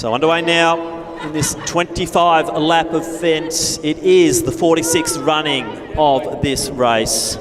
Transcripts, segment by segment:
So underway now in this 25-lap event. It is the 46th running of this race.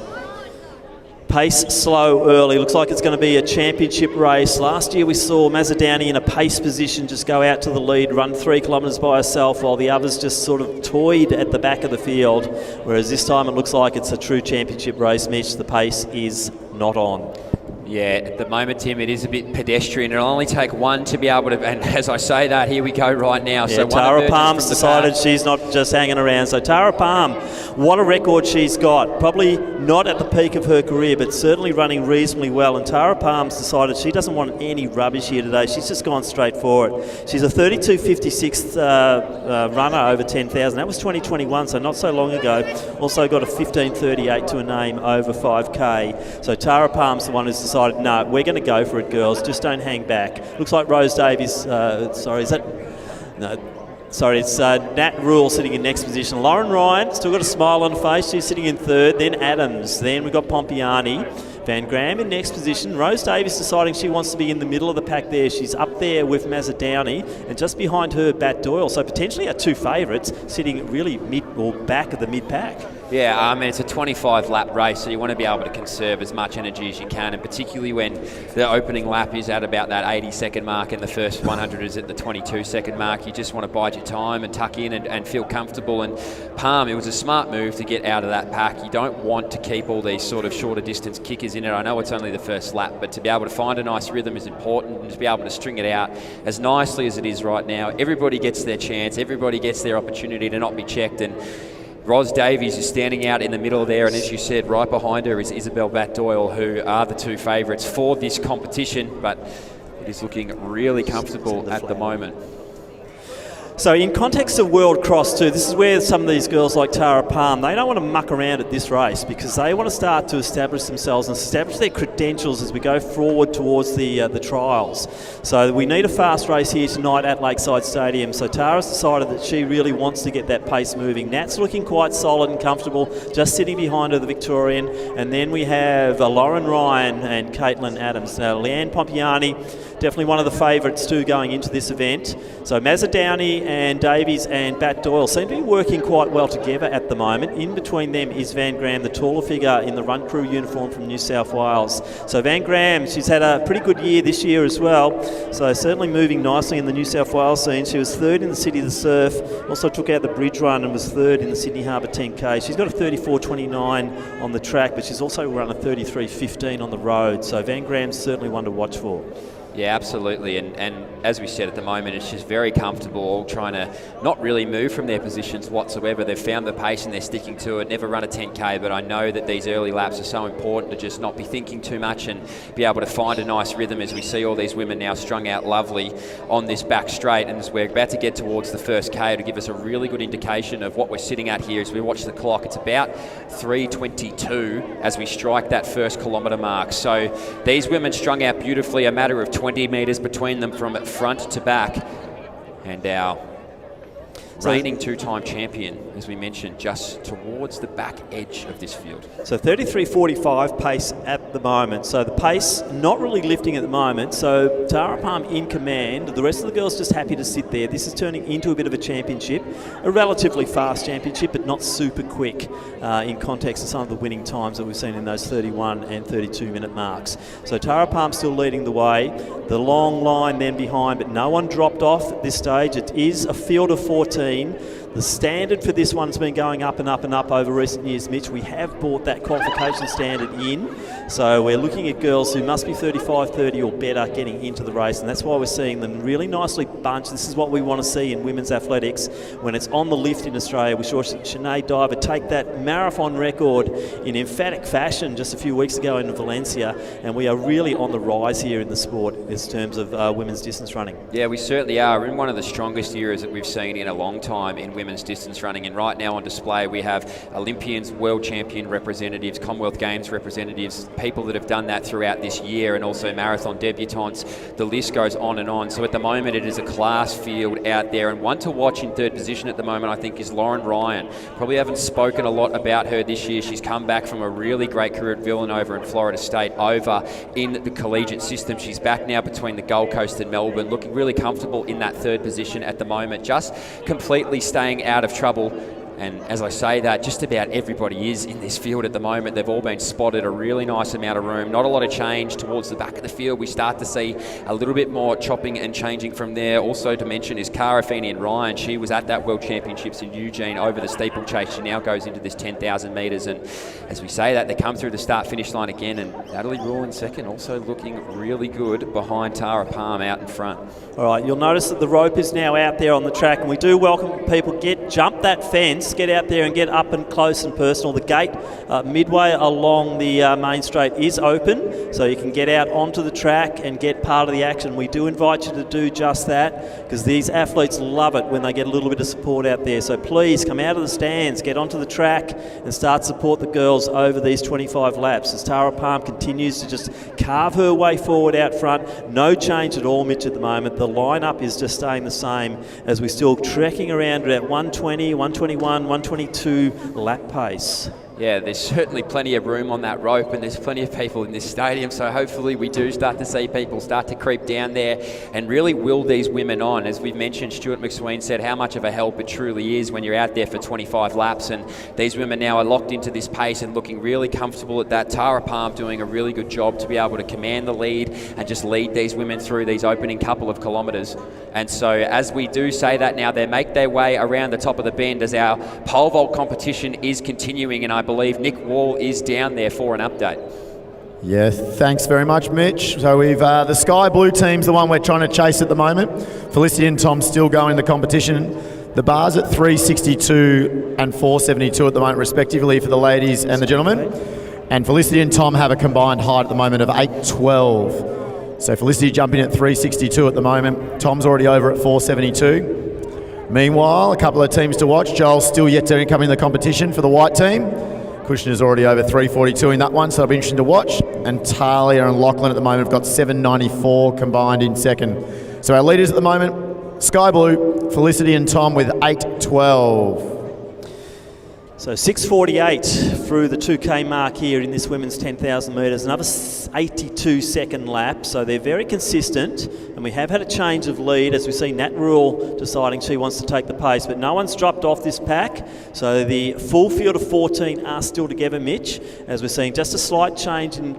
Pace slow early. Looks like it's going to be a championship race. Last year we saw Mazzoudani in a pace position just go out to the lead, run 3 kilometres by herself while the others just sort of toyed at the back of the field. Whereas this time it looks like it's a true championship race, Mitch. The pace is not on. Yeah, at the moment, Tim, it is a bit pedestrian. It'll only take one to be able to, and as I say that, here we go right now. Yeah, so Tara Palm's decided she's not just hanging around. So Tara Palm, what a record she's got. Probably not at the peak of her career, but certainly running reasonably well. And Tara Palm's decided she doesn't want any rubbish here today. She's just gone straight for it. She's a 32.56 runner over 10,000. That was 2021, so not so long ago. Also got a 15.38 to a name over 5K. So Tara Palm's the one who's decided, no, we're going to go for it, girls. Just don't hang back. Looks like Rose Davies, it's Nat Rule sitting in next position. Lauren Ryan, still got a smile on her face. She's sitting in third. Then Adams. Then we've got Pompiani. Van Graham in next position. Rose Davies deciding she wants to be in the middle of the pack there. She's up there with Mazzoudani, and just behind her, Batt-Doyle. So potentially our 2 favourites sitting really mid or back of the mid-pack. Yeah, I mean, it's a 25-lap race, so you want to be able to conserve as much energy as you can, and particularly when the opening lap is at about that 80-second mark and the first 100 is at the 22-second mark. You just want to bide your time and tuck in and feel comfortable. And Palm, it was a smart move to get out of that pack. You don't want to keep all these sort of shorter distance kickers in it. I know it's only the first lap, but to be able to find a nice rhythm is important, and to be able to string it out as nicely as it is right now. Everybody gets their chance. Everybody gets their opportunity to not be checked. And Ros Davies is standing out in the middle there, and as you said, right behind her is Isobel Batt-Doyle, who are the 2 favourites for this competition, but it is looking really comfortable at the moment. So in context of World Cross too, this is where some of these girls like Tara Palm, they don't want to muck around at this race because they want to start to establish themselves and establish their credentials as we go forward towards the trials. So we need a fast race here tonight at Lakeside Stadium. So Tara's decided that she really wants to get that pace moving. Nat's looking quite solid and comfortable, just sitting behind her, the Victorian. And then we have Lauren Ryan and Caitlin Adams. Now Leanne Pompiani, definitely one of the favourites too going into this event. So Mazzoudani and Davies and Batt-Doyle seem to be working quite well together at the moment. In between them is Van Graham, the taller figure in the run crew uniform from New South Wales. So Van Graham, she's had a pretty good year this year as well. So certainly moving nicely in the New South Wales scene. She was 3rd in the City of the Surf, also took out the bridge run and was 3rd in the Sydney Harbour 10K. She's got a 34.29 on the track, but she's also run a 33.15 on the road. So Van Graham's certainly one to watch for. Yeah, absolutely. And as we said, at the moment, it's just very comfortable, all trying to not really move from their positions whatsoever. They've found the pace and they're sticking to it. Never run a 10K, but I know that these early laps are so important to just not be thinking too much and be able to find a nice rhythm as we see all these women now strung out lovely on this back straight. And as we're about to get towards the first K, to give us a really good indication of what we're sitting at here as we watch the clock. It's about 3:22 as we strike that first kilometre mark. So these women strung out beautifully, a matter of 20 metres between them from front to back. And our reigning 2-time champion, as we mentioned, just towards the back edge of this field. So 33.45 pace at the moment. So the pace not really lifting at the moment. So Tara Palm in command. The rest of the girls just happy to sit there. This is turning into a bit of a championship, a relatively fast championship, but not super quick in context of some of the winning times that we've seen in those 31 and 32 minute marks. So Tara Palm still leading the way. The long line then behind, but no one dropped off at this stage. It is a field of 14. The standard for this one's been going up and up and up over recent years, Mitch. We have brought that qualification standard in. So we're looking at girls who must be 35-30 or better getting into the race, and that's why we're seeing them really nicely bunched. This is what we want to see in women's athletics when it's on the lift in Australia. We saw Sinead Diver take that marathon record in emphatic fashion just a few weeks ago in Valencia, and we are really on the rise here in the sport in terms of women's distance running. Yeah, we certainly are. We're in one of the strongest eras that we've seen in a long time in women's distance running. And right now on display, we have Olympians, world champion representatives, Commonwealth Games representatives, people that have done that throughout this year, and also marathon debutantes. The list goes on and on. So at the moment, it is a class field out there. And one to watch in third position at the moment, I think, is Lauren Ryan. Probably haven't spoken a lot about her this year. She's come back from a really great career at Villanova in Florida State over in the collegiate system. She's back now between the Gold Coast and Melbourne, looking really comfortable in that third position at the moment, just completely staying out of trouble. And as I say that, just about everybody is in this field at the moment. They've all been spotted, a really nice amount of room. Not a lot of change towards the back of the field. We start to see a little bit more chopping and changing from there. Also to mention is Cara Feeney-Ryan. She was at that World Championships in Eugene over the steeplechase. She now goes into this 10,000 metres. And as we say that, they come through the start-finish line again. And Natalie Rule in second, also looking really good behind Tara Palm out in front. All right, you'll notice that the rope is now out there on the track, and we do welcome people jump that fence, get out there and get up and close and personal. The gate midway along the main straight is open, so you can get out onto the track and get part of the action. We do invite you to do just that, because these athletes love it when they get a little bit of support out there. So please come out of the stands, get onto the track and start support the girls over these 25 laps as Tara Palm continues to just carve her way forward out front. No change at all, Mitch, at the moment. The lineup is just staying the same as we're still trekking around at 120, 121, 122 lap pace. Yeah, there's certainly plenty of room on that rope, and there's plenty of people in this stadium, so hopefully we do start to see people start to creep down there and really will these women on. As we've mentioned, Stuart McSween said how much of a help it truly is when you're out there for 25 laps, and these women now are locked into this pace and looking really comfortable at that. Tara Palm doing a really good job to be able to command the lead and just lead these women through these opening couple of kilometres. And so as we do say that now, they make their way around the top of the bend as our pole vault competition is continuing, and I believe Nick Wall is down there for an update. Yeah, thanks very much, Mitch. So we've the Sky Blue team's the one we're trying to chase at the moment. Felicity and Tom still going the competition. The bar's at 362 and 472 at the moment, respectively, for the ladies and the gentlemen. And Felicity and Tom have a combined height at the moment of 812. So Felicity jumping at 362 at the moment. Tom's already over at 472. Meanwhile, a couple of teams to watch. Joel's still yet to come in the competition for the white team. Kushner's already over 342 in that one, so it'll be interesting to watch. And Talia and Lachlan at the moment have got 794 combined in second. So our leaders at the moment, Sky Blue, Felicity and Tom with 812. So 6:48 through the 2K mark here in this women's 10,000 metres. Another 82-second lap, so they're very consistent. And we have had a change of lead as we see Nat Rule deciding she wants to take the pace, but no one's dropped off this pack. So the full field of 14 are still together, Mitch, as we're seeing just a slight change in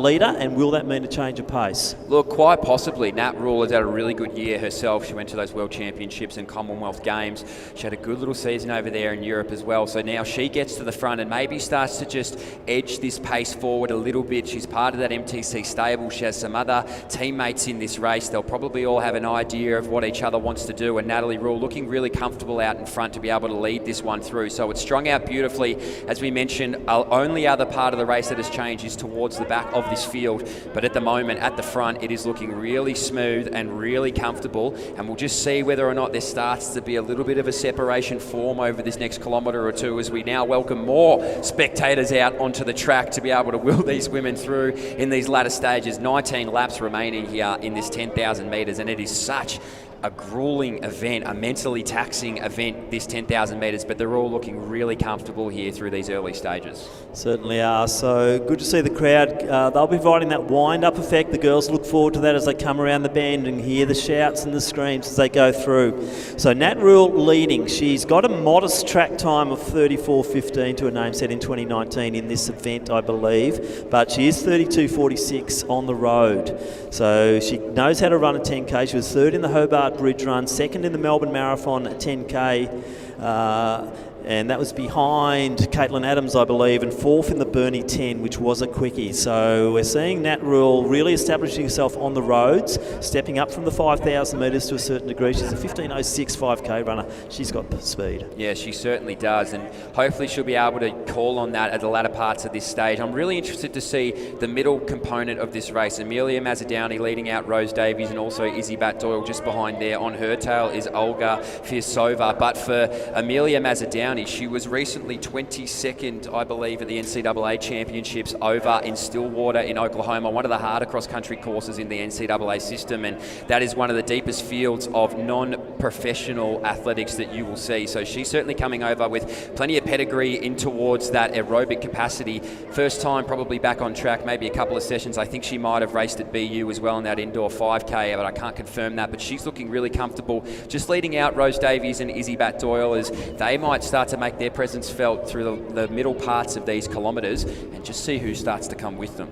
leader, and will that mean a change of pace? Look, quite possibly. Nat Rule has had a really good year herself. She went to those World Championships and Commonwealth Games. She had a good little season over there in Europe as well. So now she gets to the front and maybe starts to just edge this pace forward a little bit. She's part of that MTC stable. She has some other teammates in this race. They'll probably all have an idea of what each other wants to do, and Natalie Rule looking really comfortable out in front to be able to lead this one through. So it's strung out beautifully. As we mentioned, only other part of the race that has changed is towards the back of this field, but at the moment at the front it is looking really smooth and really comfortable, and we'll just see whether or not there starts to be a little bit of a separation form over this next kilometre or two as we now welcome more spectators out onto the track to be able to wheel these women through in these latter stages. 19 laps remaining here in this 10,000 metres, and it is such a grueling event, a mentally taxing event, this 10,000 metres, but they're all looking really comfortable here through these early stages. Certainly are. So good to see the crowd. They'll be providing that wind-up effect. The girls look forward to that as they come around the bend and hear the shouts and the screams as they go through. So Nat Rule leading. She's got a modest track time of 34.15 to a name set in 2019 in this event, I believe, but she is 32.46 on the road. So she knows how to run a 10K. She was third in the Hobart Bridge Run, second in the Melbourne Marathon 10K. And that was behind Caitlin Adams, I believe, and fourth in the Burnie 10, which was a quickie. So we're seeing Nat Rule really establishing herself on the roads, stepping up from the 5,000 metres to a certain degree. She's a 15.06 5K runner. She's got speed. Yeah, she certainly does, and hopefully she'll be able to call on that at the latter parts of this stage. I'm really interested to see the middle component of this race. Amelia Mazzoudani leading out Rose Davies, and also Izzy Batt-Doyle just behind there. On her tail is Olga Firsova. But for Amelia Mazzoudani, she was recently 22nd, I believe, at the NCAA Championships over in Stillwater in Oklahoma, one of the harder cross-country courses in the NCAA system, and that is one of the deepest fields of non-professional athletics that you will see. So she's certainly coming over with plenty of pedigree in towards that aerobic capacity. First time probably back on track, maybe a couple of sessions. I think she might have raced at BU as well in that indoor 5K, but I can't confirm that. But she's looking really comfortable, just leading out Rose Davies and Izzy Batt-Doyle as they might start to make their presence felt through the middle parts of these kilometres, and just see who starts to come with them.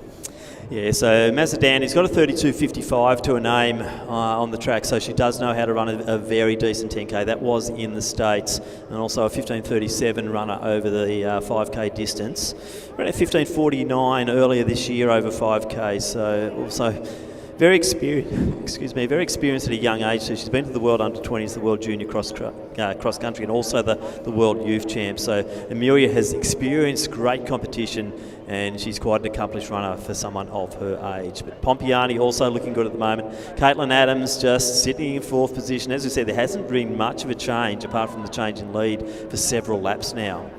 Yeah, so Mazzoudani's got a 32.55 to a name on the track, so she does know how to run a very decent 10K. That was in the States, and also a 15.37 runner over the 5K distance. Ran a 15.49 earlier this year over 5K, so also very experienced at a young age. So she's been to the World Under-20s, the World Junior cross country, and also the World Youth Champ. So Amelia has experienced great competition, and she's quite an accomplished runner for someone of her age. But Pompiani also looking good at the moment. Caitlin Adams just sitting in fourth position. As we said, there hasn't been much of a change apart from the change in lead for several laps now.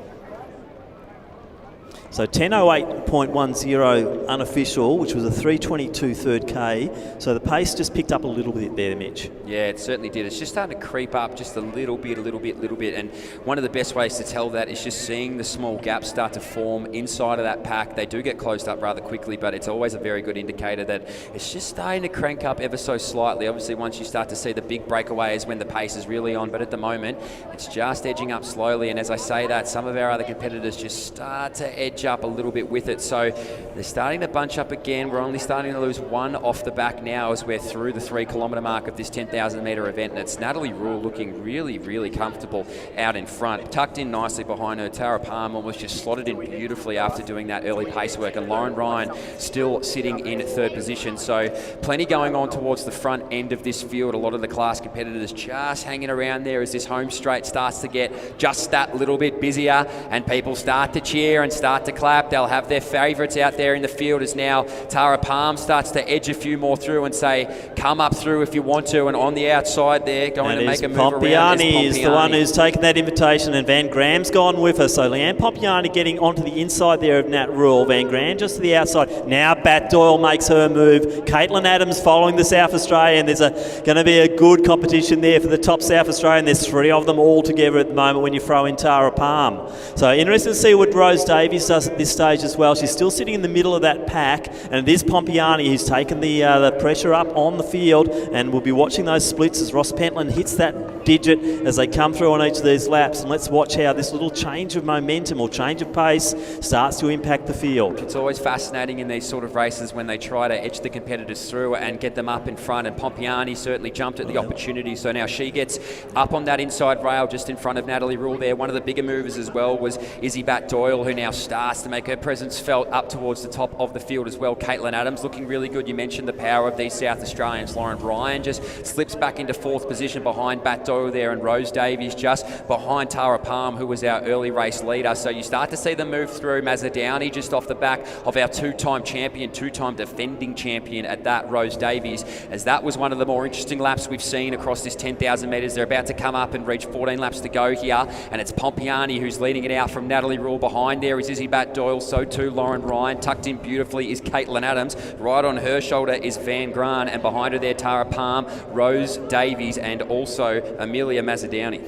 So 10.08.10 unofficial, which was a 3:22 third K. So the pace just picked up a little bit there, Mitch. Yeah, it certainly did. It's just starting to creep up just a little bit. And one of the best ways to tell that is just seeing the small gaps start to form inside of that pack. They do get closed up rather quickly, but it's always a very good indicator that it's just starting to crank up ever so slightly. Obviously, once you start to see the big breakaways when the pace is really on, but at the moment, it's just edging up slowly. And as I say that, some of our other competitors just start to edge up a little bit with it. So they're starting to bunch up again. We're only starting to lose one off the back now as we're through the 3 kilometre mark of this 10,000 metre event, and it's Natalie Rule looking really comfortable out in front. Tucked in nicely behind her, Tara Palm almost just slotted in beautifully after doing that early pace work, and Lauren Ryan still sitting in third position. So plenty going on towards the front end of this field. A lot of the class competitors just hanging around there as this home straight starts to get just that little bit busier, and people start to cheer and start to clap. They'll have their favourites out there in the field as now Tara Palm starts to edge a few more through and say, come up through if you want to. And on the outside there, going to make a move around. Pompiani is the one who's taken that invitation, and Van Graham's gone with her. So Leanne Pompiani getting onto the inside there of Nat Rule. Van Graham just to the outside. Now Batt-Doyle makes her move. Caitlin Adams following the South Australian. There's going to be a good competition there for the top South Australian. There's 3 of them all together at the moment when you throw in Tara Palm. So interesting to see what Rose Davies does at this stage as well. She's still sitting in the middle of that pack, and it is Pompiani who's taken the pressure up on the field, and we'll be watching those splits as Ross Pentland hits that digit as they come through on each of these laps. And let's watch how this little change of momentum or change of pace starts to impact the field. It's always fascinating in these sort of races when they try to edge the competitors through and get them up in front, and Pompiani certainly jumped at the opportunity. So now she gets up on that inside rail just in front of Natalie Rule there. One of the bigger movers as well was Izzy Batt-Doyle, who now starts to make her presence felt up towards the top of the field as well. Caitlin Adams looking really good. You mentioned the power of these South Australians. Lauren Ryan just slips back into fourth position behind Batt-Doyle there, and Rose Davies just behind Tara Palm, who was our early race leader. So you start to see them move through. Mazzoudani just off the back of our two-time champion, two-time defending champion at that, Rose Davies, as that was one of the more interesting laps we've seen across this 10,000 metres. They're about to come up and reach 14 laps to go here, and it's Pompiani who's leading it out from Natalie Rule. Behind there is Izzy Batt-Doyle, so too Lauren Ryan. Tucked in beautifully is Caitlin Adams. Right on her shoulder is Van Graan, and behind her there Tara Palm, Rose Davies, and also Amelia Mazzoudani.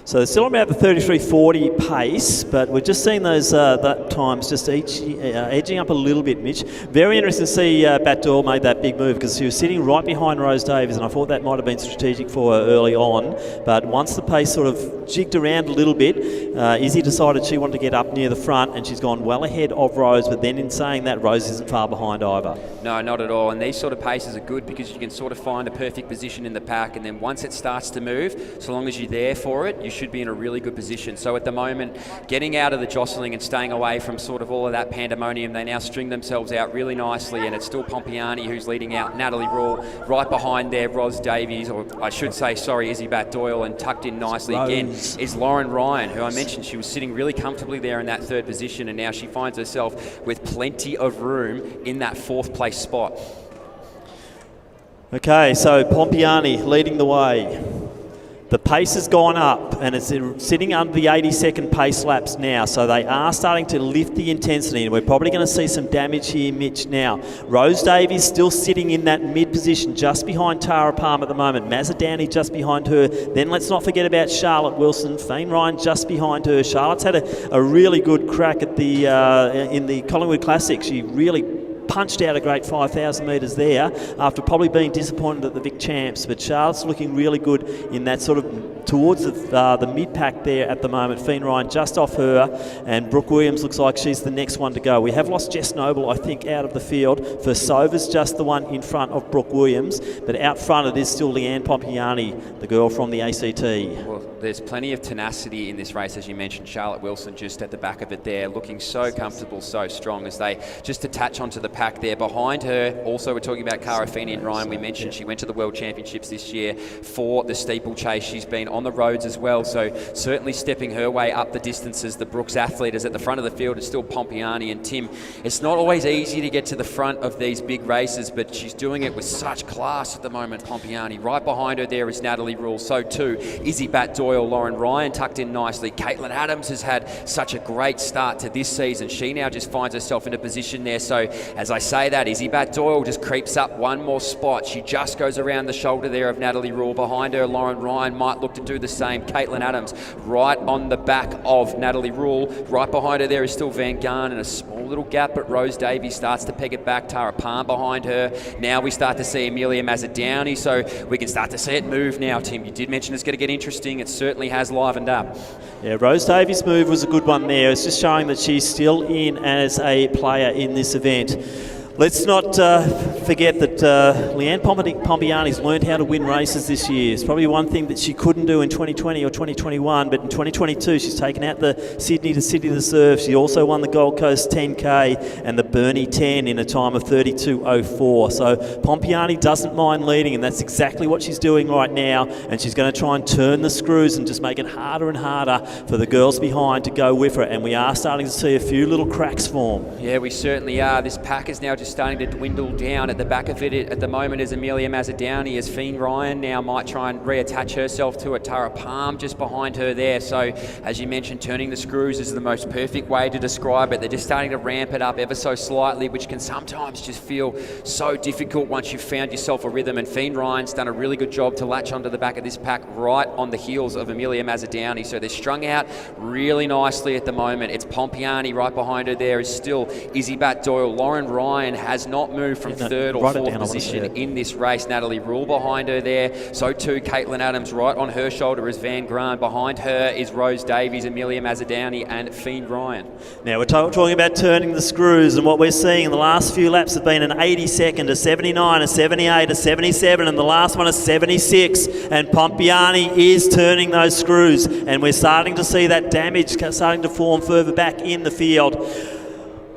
So they're still about the 33.40 pace, but we're just seeing those that times just edging up a little bit, Mitch. Very interesting to see Batt-Doyle made that big move because she was sitting right behind Rose Davies, and I thought that might have been strategic for her early on. But once the pace sort of jigged around a little bit. Izzy decided she wanted to get up near the front, and she's gone well ahead of Rose, but then in saying that, Rose isn't far behind either. No, not at all. And these sort of paces are good because you can sort of find a perfect position in the pack, and then once it starts to move, so long as you're there for it, you should be in a really good position. So at the moment, getting out of the jostling and staying away from sort of all of that pandemonium, they now string themselves out really nicely, and it's still Pompiani who's leading out Natalie Rule. Right behind there, Davies, or I should say, sorry, Izzy Batt-Doyle, and tucked in nicely again is Lauren Ryan, who I mentioned she was sitting really comfortably there in that third position, and now she finds herself with plenty of room in that fourth place spot. Okay, so Pompiani leading the way. The pace has gone up, and it's sitting under the 80-second pace laps now, so they are starting to lift the intensity, and we're probably going to see some damage here, Mitch, now. Rose Davies still sitting in that mid-position just behind Tara Palm at the moment. Mazadani just behind her. Then let's not forget about Charlotte Wilson. Fane Ryan just behind her. Charlotte's had a really good crack at the in the Collingwood Classic. She really punched out a great 5,000 metres there after probably being disappointed at the Vic Champs, but Charlotte's looking really good in that sort of towards the mid-pack there at the moment. Fane Ryan just off her, and Brooke Williams looks like she's the next one to go. We have lost Jess Noble, I think, out of the field. Versova's just the one in front of Brooke Williams, but out front it is still Leanne Pompiani, the girl from the ACT. Well, there's plenty of tenacity in this race, as you mentioned. Charlotte Wilson just at the back of it there, looking so comfortable, so strong as they just attach onto the pack there. Behind her, also we're talking about Cara Feeney and Ryan. We mentioned she went to the World Championships this year for the steeplechase. She's been on the roads as well, so certainly stepping her way up the distances. The Brooks athlete is at the front of the field. It's still Pompiani and Tim. It's not always easy to get to the front of these big races, but she's doing it with such class at the moment, Pompiani. Right behind her there is Natalie Rule. So too, Izzy Batt-Doyle, Lauren Ryan tucked in nicely. Caitlin Adams has had such a great start to this season. She now just finds herself in a position there. So as I say that, Izzy Batt-Doyle just creeps up one more spot. She just goes around the shoulder there of Natalie Rule. Behind her, Lauren Ryan might look to do the same. Caitlin Adams right on the back of Natalie Rule. Right behind her there is still Van Garn in a small little gap, but Rose Davies starts to peg it back. Tara Palm behind her. Now we start to see Amelia Mazadani, so we can start to see it move now, Tim. You did mention it's going to get interesting. It certainly has livened up. Yeah, Rose Davies' move was a good one there. It's just showing that she's still in as a player in this event. Let's not forget that Leanne Pompiani's learned how to win races this year. It's probably one thing that she couldn't do in 2020 or 2021, but in 2022 she's taken out the Sydney to City to serve. She also won the Gold Coast 10K and the Burnie 10 in a time of 32.04. So Pompiani doesn't mind leading, and that's exactly what she's doing right now, and she's going to try and turn the screws and just make it harder and harder for the girls behind to go with her, and we are starting to see a few little cracks form. Yeah, we certainly are. This pack is now just starting to dwindle down. At the back of it at the moment is Amelia Mazadani, as Fane Ryan now might try and reattach herself to it. Tara Palm just behind her there. So as you mentioned, turning the screws is the most perfect way to describe it. They're just starting to ramp it up ever so slightly, which can sometimes just feel so difficult once you've found yourself a rhythm, and Fane Ryan's done a really good job to latch onto the back of this pack right on the heels of Amelia Mazadani. So they're strung out really nicely at the moment. It's Pompiani right behind her there is still Izzy Batt-Doyle. Lauren Ryan has not moved from third or fourth position in this race. Natalie Rule behind her there. So too Caitlin Adams. Right on her shoulder is Van Graan. Behind her is Rose Davies, Amelia Mazadani and Fane Ryan. Now we're talking about turning the screws, and what we're seeing in the last few laps have been an 82nd, a 79, a 78, a 77, and the last one is 76, and Pompiani is turning those screws, and we're starting to see that damage starting to form further back in the field.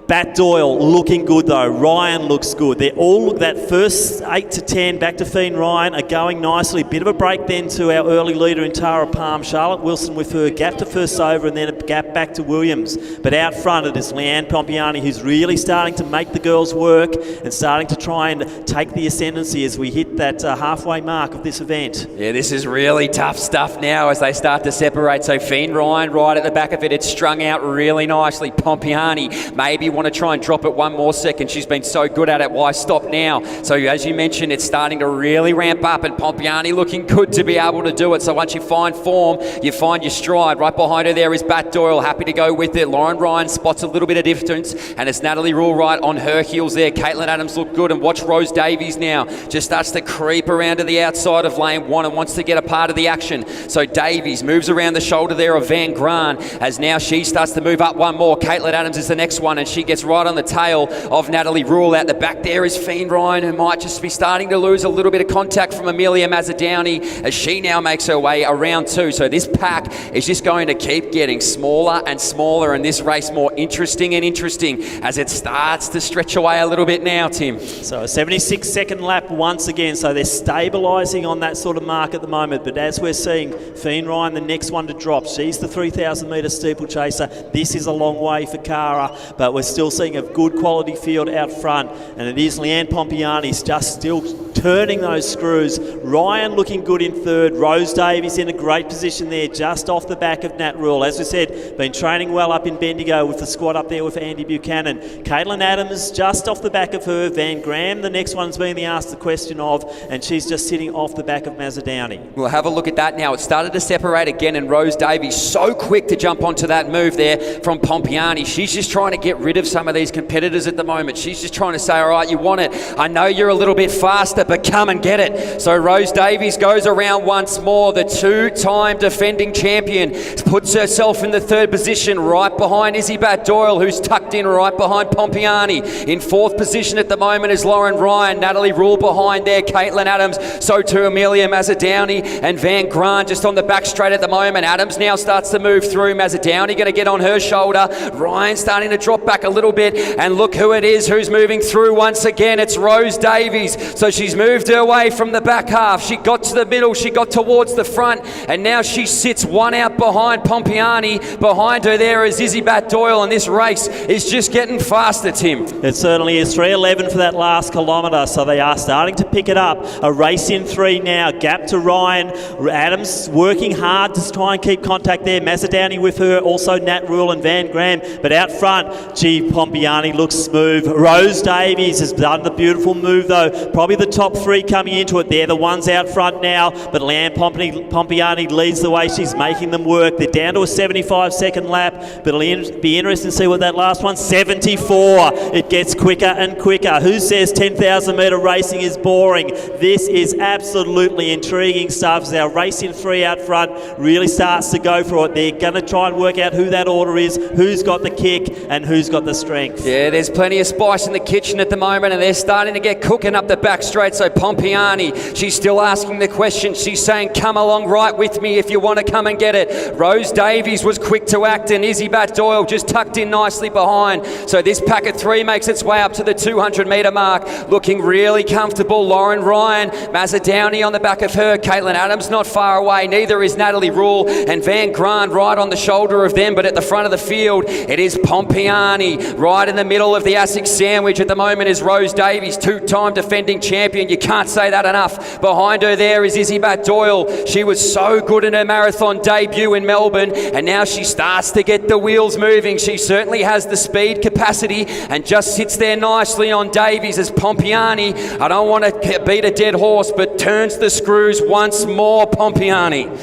Batt-Doyle looking good though. Ryan looks good. They all look, that first 8 to 10 back to Fane Ryan are going nicely. Bit of a break then to our early leader in Tara Palm. Charlotte Wilson with her gap to first over and then a gap back to Williams. But out front it is Leanne Pompiani, who's really starting to make the girls work and starting to try and take the ascendancy as we hit that halfway mark of this event. Yeah, this is really tough stuff now as they start to separate. So Fane Ryan right at the back of it. It's strung out really nicely. Pompiani maybe want to try and drop it one more second. She's been so good at it. Why stop now? So as you mentioned, it's starting to really ramp up, and Pompiani looking good to be able to do it. So once you find form, you find your stride. Right behind her there is Batt-Doyle, happy to go with it. Lauren Ryan spots a little bit of distance, and it's Natalie Rule right on her heels there. Caitlin Adams looked good, and watch Rose Davies now. Just starts to creep around to the outside of lane 1 and wants to get a part of the action. So Davies moves around the shoulder there of Van Graan, as now she starts to move up one more. Caitlin Adams is the next one, and she gets right on the tail of Natalie Rule. Out the back there is Fiend Ryan, who might just be starting to lose a little bit of contact from Amelia Mazzadowney as she now makes her way around 2. So this pack is just going to keep getting smaller and smaller, and this race more interesting and interesting as it starts to stretch away a little bit now, Tim. So a 76-second lap once again, so they're stabilising on that sort of mark at the moment, but as we're seeing, Fiend Ryan, the next one to drop. She's the 3,000 metre steeplechaser. This is a long way for Cara, but we're still seeing a good quality field out front, and it is Leanne Pompiani's just still turning those screws. Ryan looking good in third. Rose Davies in a great position there, just off the back of Nat Rule. As we said, been training well up in Bendigo with the squad up there with Andy Buchanan. Caitlin Adams just off the back of her. Van Graham, the next one's being asked the question of, and she's just sitting off the back of Mazzadowney. We'll have a look at that now. It started to separate again, and Rose Davies so quick to jump onto that move there from Pompiani. She's just trying to get rid of some of these competitors at the moment. She's just trying to say, all right, you want it. I know you're a little bit faster, but come and get it. So Rose Davies goes around once more. The two-time defending champion puts herself in the third position right behind Izzy Batt-Doyle, who's tucked in right behind Pompiani. In fourth position at the moment is Lauren Ryan. Natalie Rule behind there. Caitlin Adams. So too Amelia Mazzadowney and Van Graan just on the back straight at the moment. Adams now starts to move through. Mazzadowney going to get on her shoulder. Ryan starting to drop back a little bit, and look who it is who's moving through once again. It's Rose Davies. So she's moved her way from the back half. She got to the middle. She got towards the front, and now she sits one out behind Pompiani. Behind her there is Izzy Batt-Doyle, and this race is just getting faster, Tim. It certainly is. 3:11 for that last kilometre, so they are starting to pick it up. A race in 3 now. Gap to Ryan. Adams working hard to try and keep contact there. Mazzadowney with her, also Nat Rule and Van Graham. But out front, gee, Pompiani looks smooth. Rose Davies has done the beautiful move though. Probably the top 3 coming into it. They're the ones out front now, but Leanne Pompiani leads the way. She's making them work. They're down to a 75-second lap, but it'll be interesting to see what that last one, 74. It gets quicker and quicker. Who says 10,000 metre racing is boring? This is absolutely intriguing stuff. As our race in 3 out front really starts to go for it. They're going to try and work out who that order is, who's got the kick and who's got the strength. Yeah, there's plenty of spice in the kitchen at the moment, and they're starting to get cooking up the back straight. So Pompiani, she's still asking the question. She's saying, come along right with me if you want to come and get it. Rose Davies was quick to act, and Izzy Batt-Doyle just tucked in nicely behind. So this pack of 3 makes its way up to the 200 metre mark, looking really comfortable. Lauren Ryan, Mazzadowney on the back of her. Caitlin Adams not far away, neither is Natalie Rule, and Van Graan right on the shoulder of them. But at the front of the field, it is Pompiani. Right in the middle of the ASIC sandwich at the moment is Rose Davies, two-time defending champion. You can't say that enough. Behind her there is Izzy Batt-Doyle. She was so good in her marathon debut in Melbourne, and now she starts to get the wheels moving. She certainly has the speed capacity and just sits there nicely on Davies as Pompiani, I don't want to beat a dead horse, but turns the screws once more, Pompiani.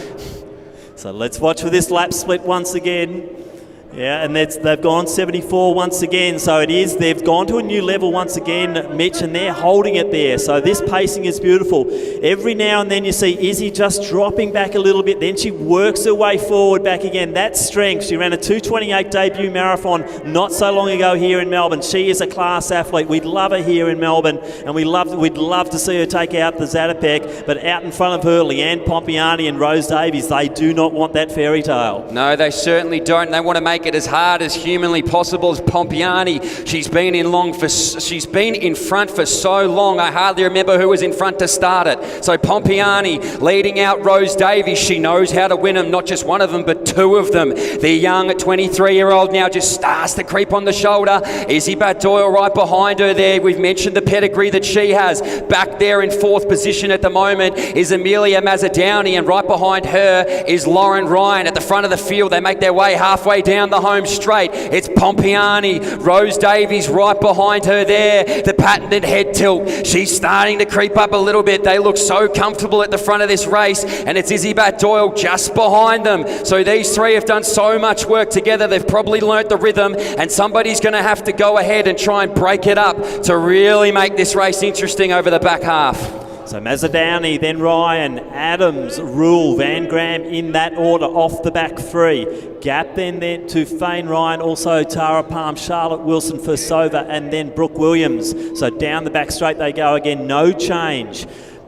So let's watch for this lap split once again. Yeah, and they've gone 74 once again, so they've gone to a new level once again, Mitch, and they're holding it there. So this pacing is beautiful. Every now and then you see Izzy just dropping back a little bit, then she works her way forward back again. That's strength. She ran a 2:28 debut marathon not so long ago here in Melbourne. She is a class athlete. We'd love her here in Melbourne, and we'd love to see her take out the Zatopek, but out in front of her, Leanne Pompiani and Rose Davies, they do not want that fairy tale. No, they certainly don't. They want to make it as hard as humanly possible. As Pompiani, she's been in front for so long. I hardly remember who was in front to start it. So Pompiani leading out Rose Davies. She knows how to win them, not just one of them, but 2 of them. The young 23-year-old now just starts to creep on the shoulder. Izzy Batt-Doyle right behind her there. We've mentioned the pedigree that she has. Back there in 4th position at the moment is Amelia Mazzadowney, and right behind her is Lauren Ryan. At the front of the field, they make their way halfway down the the home straight. It's Pompiani. Rose Davies right behind her there. The patented head tilt. She's starting to creep up a little bit. They look so comfortable at the front of this race, and it's Batt-Doyle just behind them. So these three have done so much work together. They've probably learnt the rhythm, and somebody's going to have to go ahead and try and break it up to really make this race interesting over the back half. So Mazzadowny, then Ryan, Adams, Rule, Van Graham in that order off the back three. Gap then to Fane Ryan, also Tara Palm, Charlotte Wilson for Sova, and then Brooke Williams. So down the back straight they go again, no change.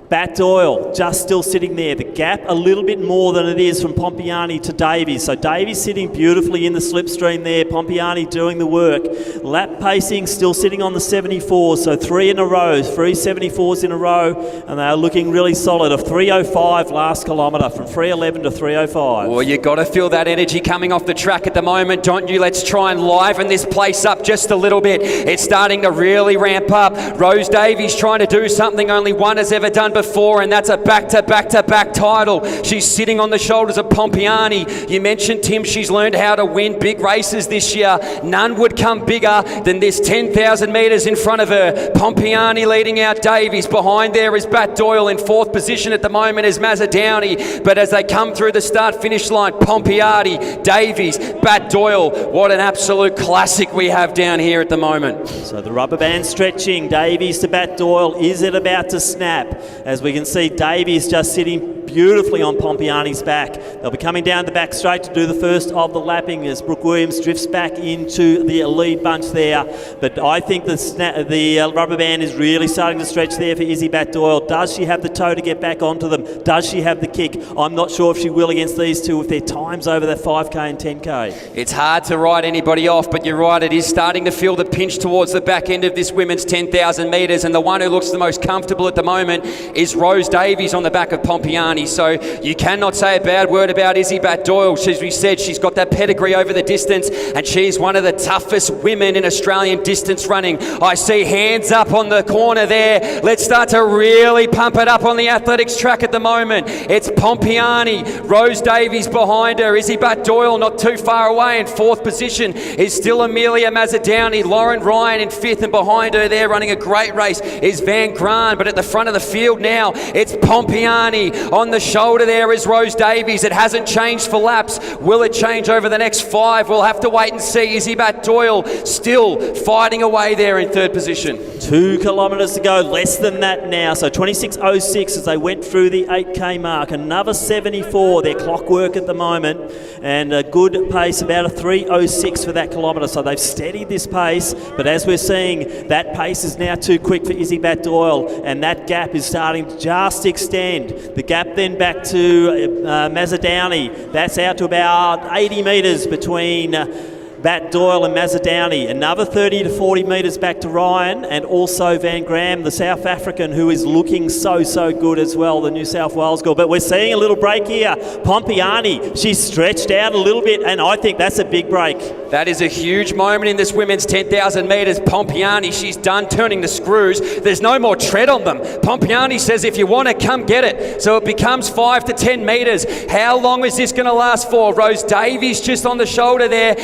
Batt-Doyle just still sitting there. The gap a little bit more than it is from Pompiani to Davies. So Davies sitting beautifully in the slipstream there. Pompiani doing the work. Lap pacing still sitting on the 74. So 3 in a row, 3 74s in a row, and they are looking really solid. A 3:05 last kilometre from 3:11 to 3:05. Well, you got to feel that energy coming off the track at the moment, don't you? Let's try and liven this place up just a little bit. It's starting to really ramp up. Rose Davies trying to do something only one has ever done before, and that's a back-to-back title. She's sitting on the shoulders of Pompiani. You mentioned, Tim, she's learned how to win big races this year. None would come bigger than this 10,000 metres in front of her. Pompiani leading out Davies. Behind there is Batt-Doyle. In fourth position at the moment is Mazzadowny. But as they come through the start-finish line, Pompiani, Davies, Batt-Doyle. What an absolute classic we have down here at the moment. So the rubber band stretching. Davies to Batt-Doyle. Is it about to snap? As we can see, Davies just sitting beautifully on Pompiani's back. They'll be coming down the back straight to do the first of the lapping as Brooke Williams drifts back into the lead bunch there. But I think the rubber band is really starting to stretch there for Batt-Doyle. Does she have the toe to get back onto them? Does she have the kick? I'm not sure if she will against these two with their times over that 5K and 10K. It's hard to write anybody off, but you're right, it is starting to feel the pinch towards the back end of this women's 10,000 metres, and the one who looks the most comfortable at the moment is Rose Davies on the back of Pompiani. So you cannot say a bad word about Batt-Doyle. As we said, she's got that pedigree over the distance, and she's one of the toughest women in Australian distance running. I see hands up on the corner there. Let's start to really pump it up on the athletics track at the moment. It's Pompiani, Rose Davies behind her. Batt-Doyle not too far away. In fourth position is still Amelia Mazzadowny. Lauren Ryan in fifth, and behind her there running a great race is Van Graan. But at the front of the field now, it's Pompiani. On the shoulder there is Rose Davies. It hasn't changed for laps. Will it change over the next 5? We'll have to wait and see. Batt-Doyle still fighting away there in third position. 2 kilometres to go, less than that now. So 26:06 as they went through the 8K mark. Another 74, their clockwork at the moment, and a good pace, about a 3:06 for that kilometre. So they've steadied this pace, but as we're seeing, that pace is now too quick for Batt-Doyle, and that gap is starting to just extend. The gap then back to Mazzadowny. That's out to about 80 metres between Batt-Doyle and Mazzadowny. Another 30 to 40 metres back to Ryan, and also Van Graham, the South African, who is looking so good as well, the New South Wales girl. But we're seeing a little break here. Pompiani, she's stretched out a little bit, and I think that's a big break. That is a huge moment in this women's 10,000 metres. Pompiani, she's done turning the screws. There's no more tread on them. Pompiani says, if you want it, come get it. So it becomes 5 to 10 metres. How long is this going to last for? Rose Davies just on the shoulder there.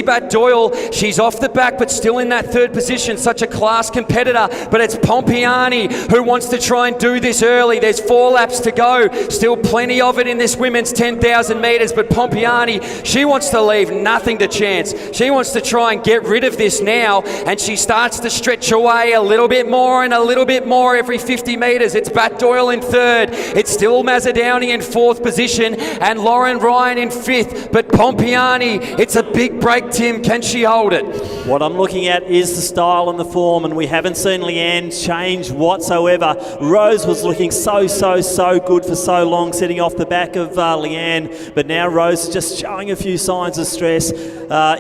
Batt-Doyle, she's off the back but still in that third position. Such a class competitor. But it's Pompiani who wants to try and do this early. There's 4 laps to go. Still plenty of it in this women's 10,000 metres. But Pompiani, she wants to leave nothing to chance. She wants to try and get rid of this now, and she starts to stretch away a little bit more and a little bit more every 50 metres. It's Batt-Doyle in third. It's still Mazzadowny in fourth position and Lauren Ryan in fifth. But Pompiani, it's a big break, Tim. Can she hold it? What I'm looking at is the style and the form, and we haven't seen Leanne change whatsoever. Rose was looking so good for so long, sitting off the back of Leanne, but now Rose is just showing a few signs of stress.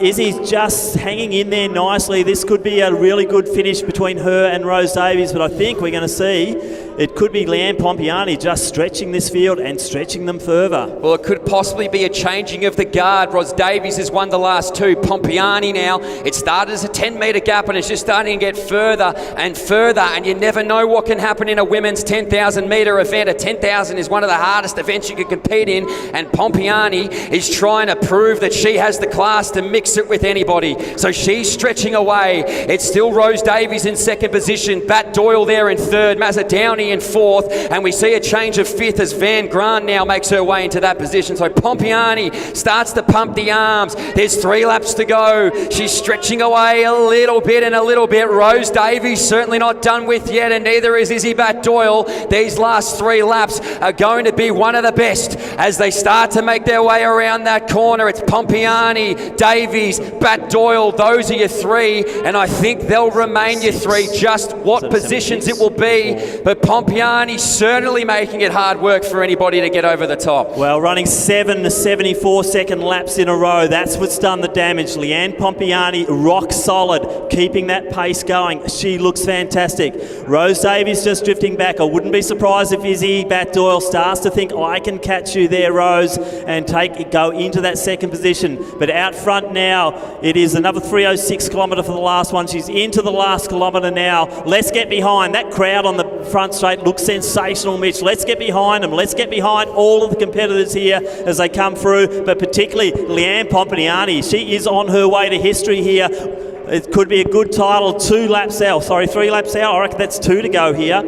Izzy's just hanging in there nicely. This could be a really good finish between her and Rose Davies, but I think we're going to see it could be Leanne Pompiani just stretching this field and stretching them further. Well, it could possibly be a changing of the guard. Rose Davies has won the last 2. Pompiani now, it's starting started as a 10-metre gap and it's just starting to get further and further, and you never know what can happen in a women's 10,000-metre event. A 10,000 is one of the hardest events you can compete in, and Pompiani is trying to prove that she has the class to mix it with anybody. So she's stretching away. It's still Rose Davies in second position, Batt-Doyle there in third, Mazzadowny in fourth, and we see a change of fifth as Van Graan now makes her way into that position. So Pompiani starts to pump the arms. There's 3 laps to go. She's stretching away a little bit and a little bit. Rose Davies certainly not done with yet, and neither is Izzy Batt-Doyle. These last 3 laps are going to be one of the best as they start to make their way around that corner. It's Pompiani, Davies, Batt-Doyle. Those are your 3, and I think they'll remain your 3. Just what positions it will be, but Pompiani certainly making it hard work for anybody to get over the top. Well, running 7 74-second laps in a row. That's what's done the damage. Leanne Pompiani, rock solid, keeping that pace going. She looks fantastic. Rose Davies just drifting back. I wouldn't be surprised if Izzy Batt-Doyle starts to think, I can catch you there, Rose, and go into that second position. But out front now, it is another 3:06 kilometre for the last one. She's into the last kilometre now. Let's get behind. That crowd on the front straight looks sensational, Mitch. Let's get behind them. Let's get behind all of the competitors here as they come through, but particularly Leanne Pompiani. She is on her way to history here. It could be a good title. 3 laps out. I reckon that's 2 to go here.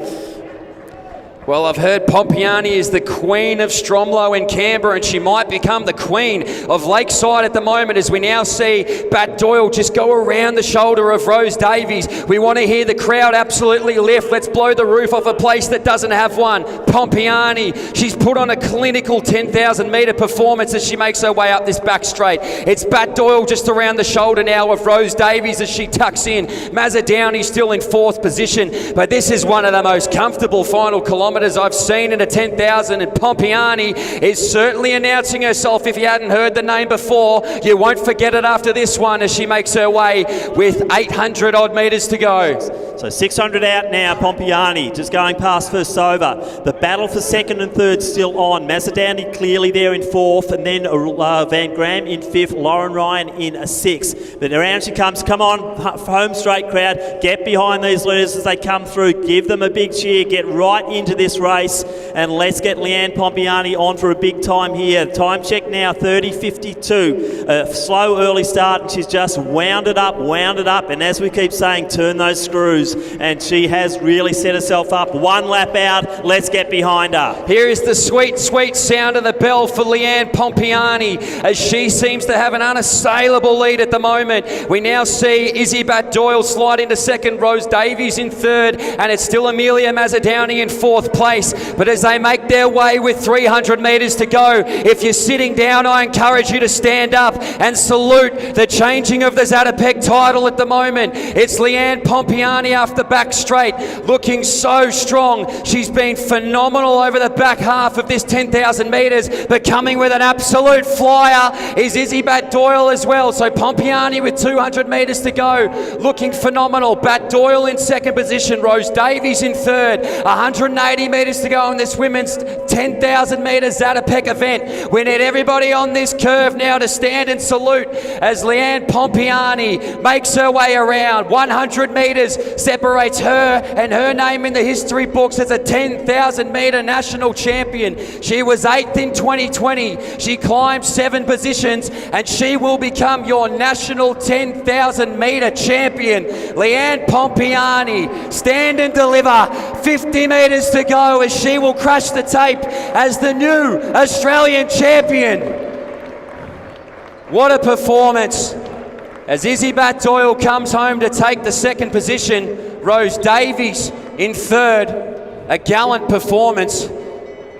Well, I've heard Pompiani is the queen of Stromlo in Canberra, and she might become the queen of Lakeside at the moment as we now see Batt-Doyle just go around the shoulder of Rose Davies. We want to hear the crowd absolutely lift. Let's blow the roof off a place that doesn't have one. Pompiani, she's put on a clinical 10,000-metre performance as she makes her way up this back straight. It's Batt-Doyle just around the shoulder now of Rose Davies as she tucks in. Mazzadowny still in 4th position, but this is one of the most comfortable final kilometres I've seen in a 10,000, and Pompiani is certainly announcing herself. If you hadn't heard the name before, you won't forget it after this one as she makes her way with 800 odd metres to go. So 600 out now, Pompiani just going past first over. The battle for second and third still on. Mazzadowny clearly there in 4th, and then Van Graan in 5th, Lauren Ryan in a 6th. But around she comes. Come on, home straight crowd. Get behind these leaders as they come through. Give them a big cheer. Get right into this race, and let's get Leanne Pompiani on for a big time here. Time check now, 30:52. A slow early start, and she's just wound it up, and as we keep saying, turn those screws, and she has really set herself up. 1 lap out, let's get behind her. Here is the sweet, sweet sound of the bell for Leanne Pompiani as she seems to have an unassailable lead at the moment. We now see Izzy Batt-Doyle slide into second, Rose Davies in third, and it's still Amelia Mazzadowny in 4th place. But as they make their way with 300 metres to go, if you're sitting down, I encourage you to stand up and salute the changing of the Zatopek title at the moment. It's Leanne Pompiani off the back straight, looking so strong. She's been phenomenal over the back half of this 10,000 metres, but coming with an absolute flyer is Izzy Batt-Doyle as well. So Pompiani with 200 metres to go, looking phenomenal. Batt-Doyle in second position, Rose Davies in third, 180 metres to go in this women's 10,000 metre Zatopek event. We need everybody on this curve now to stand and salute as Leanne Pompiani makes her way around. 100 metres separates her and her name in the history books as a 10,000 metre national champion. She was 8th in 2020. She climbed 7 positions, and she will become your national 10,000 metre champion. Leanne Pompiani, stand and deliver. 50 metres to go as she will crash the tape as the new Australian champion. What a performance. As Izzy Batt-Doyle comes home to take the second position, Rose Davies in third, a gallant performance.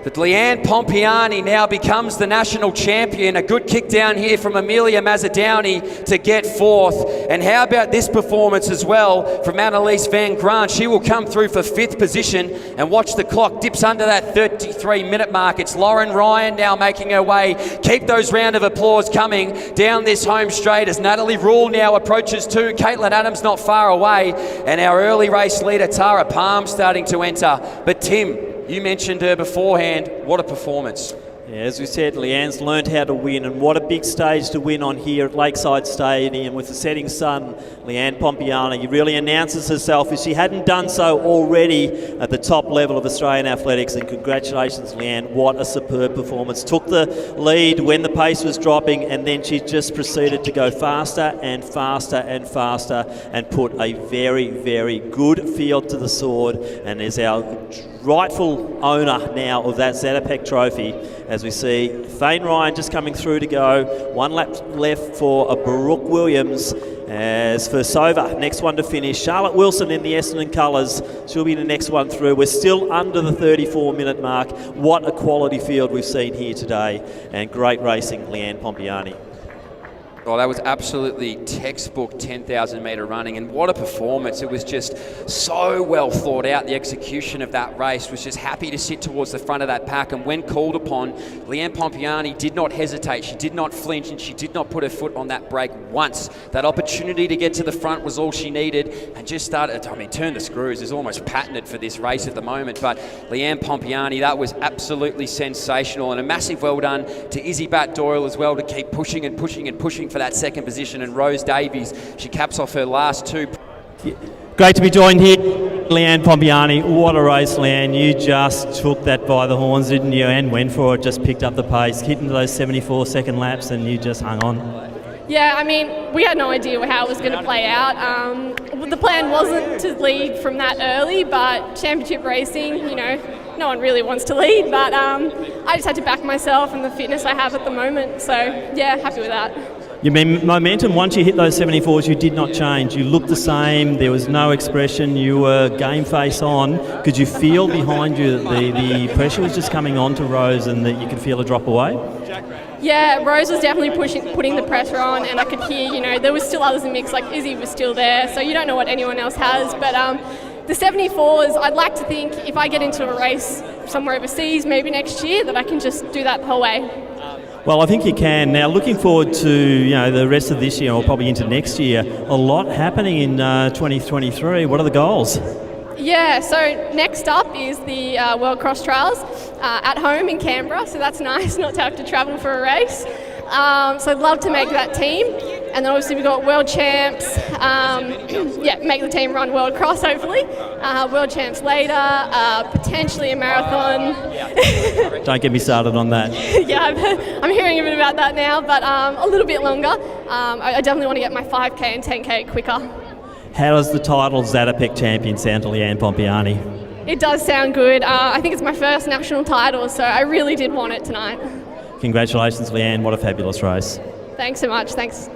But Leanne Pompiani now becomes the national champion. A good kick down here from Amelia Mazzadowny to get 4th. And how about this performance as well from Annalise Van Graan? She will come through for 5th position, and watch the clock dips under that 33-minute mark. It's Lauren Ryan now making her way. Keep those round of applause coming down this home straight as Natalie Rule now approaches too. Caitlin Adams not far away, and our early race leader Tara Palm starting to enter. But Tim, you mentioned her beforehand. What a performance. Yeah, as we said, Leanne's learned how to win, and what a big stage to win on here at Lakeside Stadium with the setting sun. Leanne Pompiani really announces herself if she hadn't done so already at the top level of Australian athletics, and congratulations, Leanne. What a superb performance. Took the lead when the pace was dropping, and then she just proceeded to go faster and faster and faster and put a very, very good field to the sword, and is our rightful owner now of that Zatopek trophy. As we see Fane Ryan just coming through to go. 1 lap left for Brooke Williams. As for Sova, next one to finish. Charlotte Wilson in the Essendon colours. She'll be the next one through. We're still under the 34-minute mark. What a quality field we've seen here today. And great racing, Leanne Pompiani. Well, that was absolutely textbook 10,000 metre running, and what a performance. It was just so well thought out. The execution of that race was just happy to sit towards the front of that pack, and when called upon, Leanne Pompiani did not hesitate. She did not flinch, and she did not put her foot on that brake once. That opportunity to get to the front was all she needed, and just started, turn the screws is almost patented for this race at the moment. But Leanne Pompiani, that was absolutely sensational, and a massive well done to Izzy Batt-Doyle as well to keep pushing and pushing and pushing for that second position, and Rose Davies, she caps off her last two. Great to be joined here, Leanne Pompiani. What a race, Leanne. You just took that by the horns, didn't you, and went for it, just picked up the pace, hit into those 74-second laps, and you just hung on. Yeah, I mean, we had no idea how it was going to play out. The plan wasn't to lead from that early, but championship racing, you know, no one really wants to lead, but I just had to back myself and the fitness I have at the moment. So, yeah, happy with that. You mean momentum, once you hit those 74s, you did not change. You looked the same. There was no expression. You were game face on. Could you feel behind you that the pressure was just coming on to Rose and that you could feel a drop away? Yeah, Rose was definitely putting the pressure on, and I could hear, you know, there was still others in the mix, like Izzy was still there, so you don't know what anyone else has. But the 74s, I'd like to think if I get into a race somewhere overseas, maybe next year, that I can just do that the whole way. Well, I think you can. Now, looking forward to the rest of this year, or probably into next year, a lot happening in 2023. What are the goals? Yeah, so next up is the World Cross Trials at home in Canberra, so that's nice not to have to travel for a race. So I'd love to make that team. And then obviously we've got World Champs, make the team run World Cross hopefully, World Champs later, potentially a marathon. Don't get me started on that. Yeah, I'm hearing a bit about that now, but a little bit longer. I definitely want to get my 5K and 10K quicker. How does the title Zatopek champion sound to Leanne Pompiani? It does sound good. I think it's my first national title, so I really did want it tonight. Congratulations, Leanne. What a fabulous race. Thanks so much. Thanks.